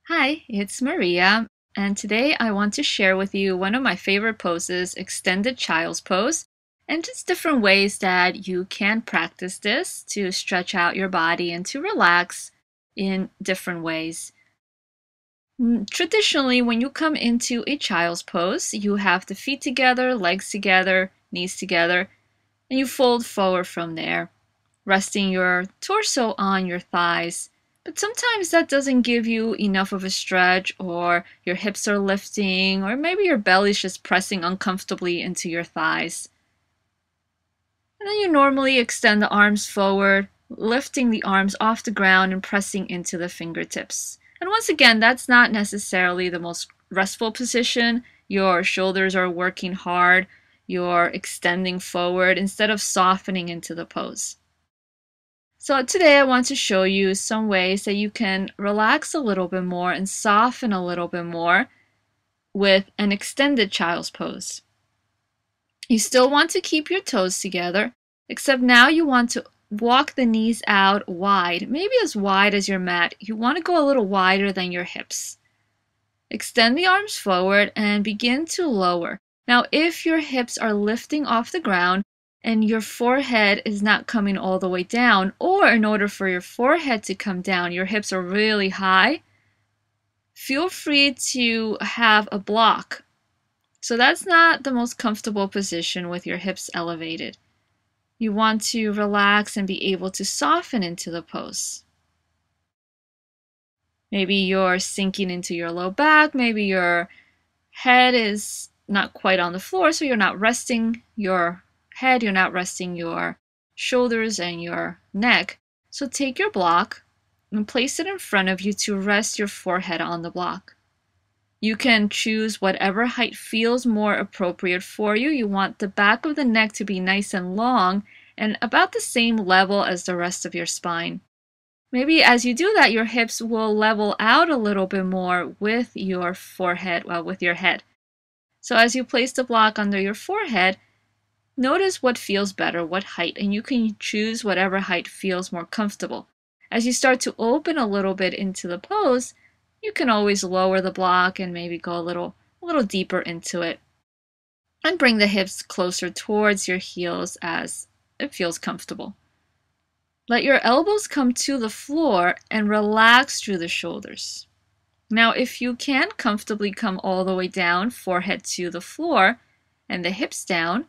Hi, it's Maria, and today I want to share with you one of my favorite poses, extended child's pose, and just different ways that you can practice this to stretch out your body and to relax in different ways. Traditionally, when you come into a child's pose, you have the feet together, legs together, knees together, and you fold forward from there, resting your torso on your thighs. But sometimes that doesn't give you enough of a stretch, or your hips are lifting, or maybe your belly's just pressing uncomfortably into your thighs. And then you normally extend the arms forward, lifting the arms off the ground and pressing into the fingertips. And once again, that's not necessarily the most restful position. Your shoulders are working hard, you're extending forward instead of softening into the pose. So today I want to show you some ways that you can relax a little bit more and soften a little bit more with an extended child's pose. You still want to keep your toes together, except now you want to walk the knees out wide, maybe as wide as your mat. You want to go a little wider than your hips. Extend the arms forward and begin to lower. Now, if your hips are lifting off the ground and your forehead is not coming all the way down, or in order for your forehead to come down, your hips are really high, feel free to have a block. So that's not the most comfortable position with your hips elevated. You want to relax and be able to soften into the pose. Maybe you're sinking into your low back, maybe your head is not quite on the floor, so you're not resting your head, you're not resting your shoulders and your neck. So take your block and place it in front of you to rest your forehead on the block. You can choose whatever height feels more appropriate for you. You want the back of the neck to be nice and long and about the same level as the rest of your spine. Maybe as you do that, your hips will level out a little bit more with your forehead, with your head. So as you place the block under your forehead, notice what feels better, what height, and you can choose whatever height feels more comfortable. As you start to open a little bit into the pose, you can always lower the block and maybe go a little deeper into it. And bring the hips closer towards your heels as it feels comfortable. Let your elbows come to the floor and relax through the shoulders. Now, if you can comfortably come all the way down, forehead to the floor, and the hips down,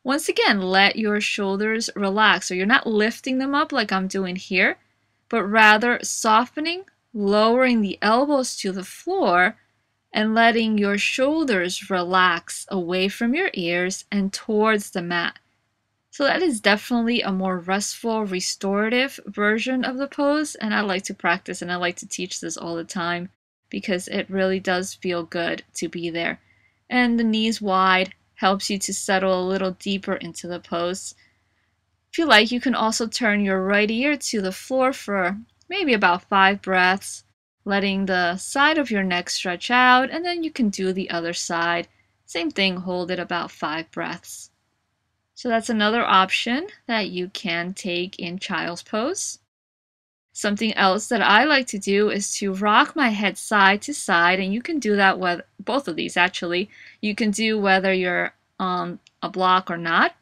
once again, let your shoulders relax. So you're not lifting them up like I'm doing here, but rather softening, lowering the elbows to the floor, and letting your shoulders relax away from your ears and towards the mat. So that is definitely a more restful, restorative version of the pose, and I like to practice and I like to teach this all the time because it really does feel good to be there. And the knees wide helps you to settle a little deeper into the pose. If you like, you can also turn your right ear to the floor for maybe about 5 breaths, letting the side of your neck stretch out, and then you can do the other side. Same thing, hold it about 5 breaths. So that's another option that you can take in child's pose. Something else that I like to do is to rock my head side to side, and you can do that with both of these actually. You can do whether you're on a block or not.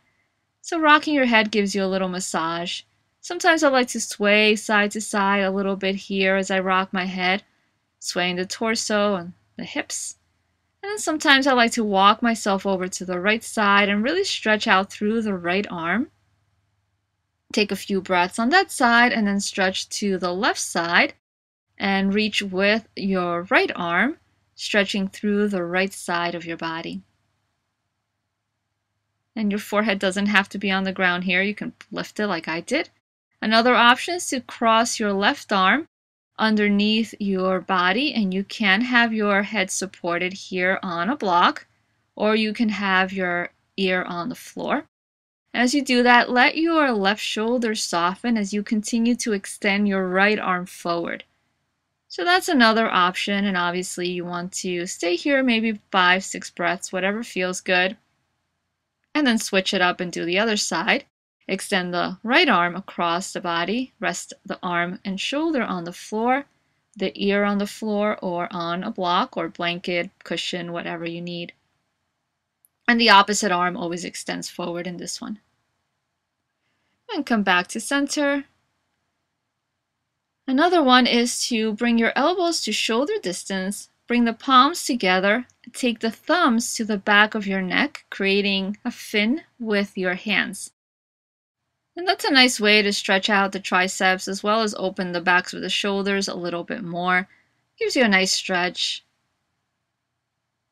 So rocking your head gives you a little massage. Sometimes I like to sway side to side a little bit here as I rock my head, swaying the torso and the hips. And then sometimes I like to walk myself over to the right side and really stretch out through the right arm. Take a few breaths on that side and then stretch to the left side and reach with your right arm, stretching through the right side of your body. And your forehead doesn't have to be on the ground here. You can lift it like I did. Another option is to cross your left arm underneath your body, and you can have your head supported here on a block, or you can have your ear on the floor. As you do that, let your left shoulder soften as you continue to extend your right arm forward. So that's another option, and obviously you want to stay here maybe 5-6 breaths, whatever feels good, and then switch it up and do the other side. Extend the right arm across the body, rest the arm and shoulder on the floor, the ear on the floor or on a block or blanket, cushion, whatever you need. And the opposite arm always extends forward in this one. And come back to center. Another one is to bring your elbows to shoulder distance, bring the palms together, take the thumbs to the back of your neck, creating a fin with your hands. And that's a nice way to stretch out the triceps as well as open the backs of the shoulders a little bit more. Gives you a nice stretch.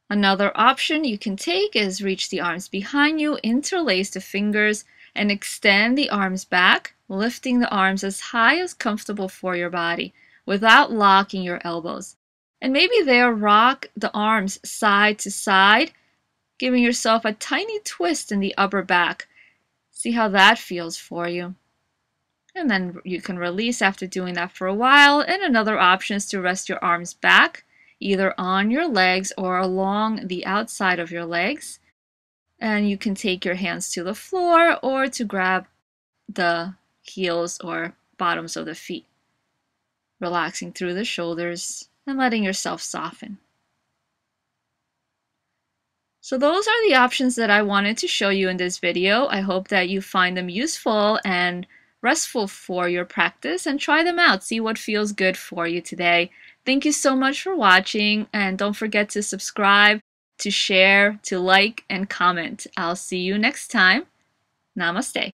Another option you can take is reach the arms behind you, interlace the fingers, and extend the arms back, lifting the arms as high as comfortable for your body without locking your elbows. And maybe there rock the arms side to side, giving yourself a tiny twist in the upper back. See how that feels for you. And then you can release after doing that for a while. And another option is to rest your arms back, either on your legs or along the outside of your legs. And you can take your hands to the floor or to grab the heels or bottoms of the feet, relaxing through the shoulders and letting yourself soften. So those are the options that I wanted to show you in this video. I hope that you find them useful and restful for your practice and try them out. See what feels good for you today. Thank you so much for watching, and don't forget to subscribe, to share, to like, and comment. I'll see you next time. Namaste.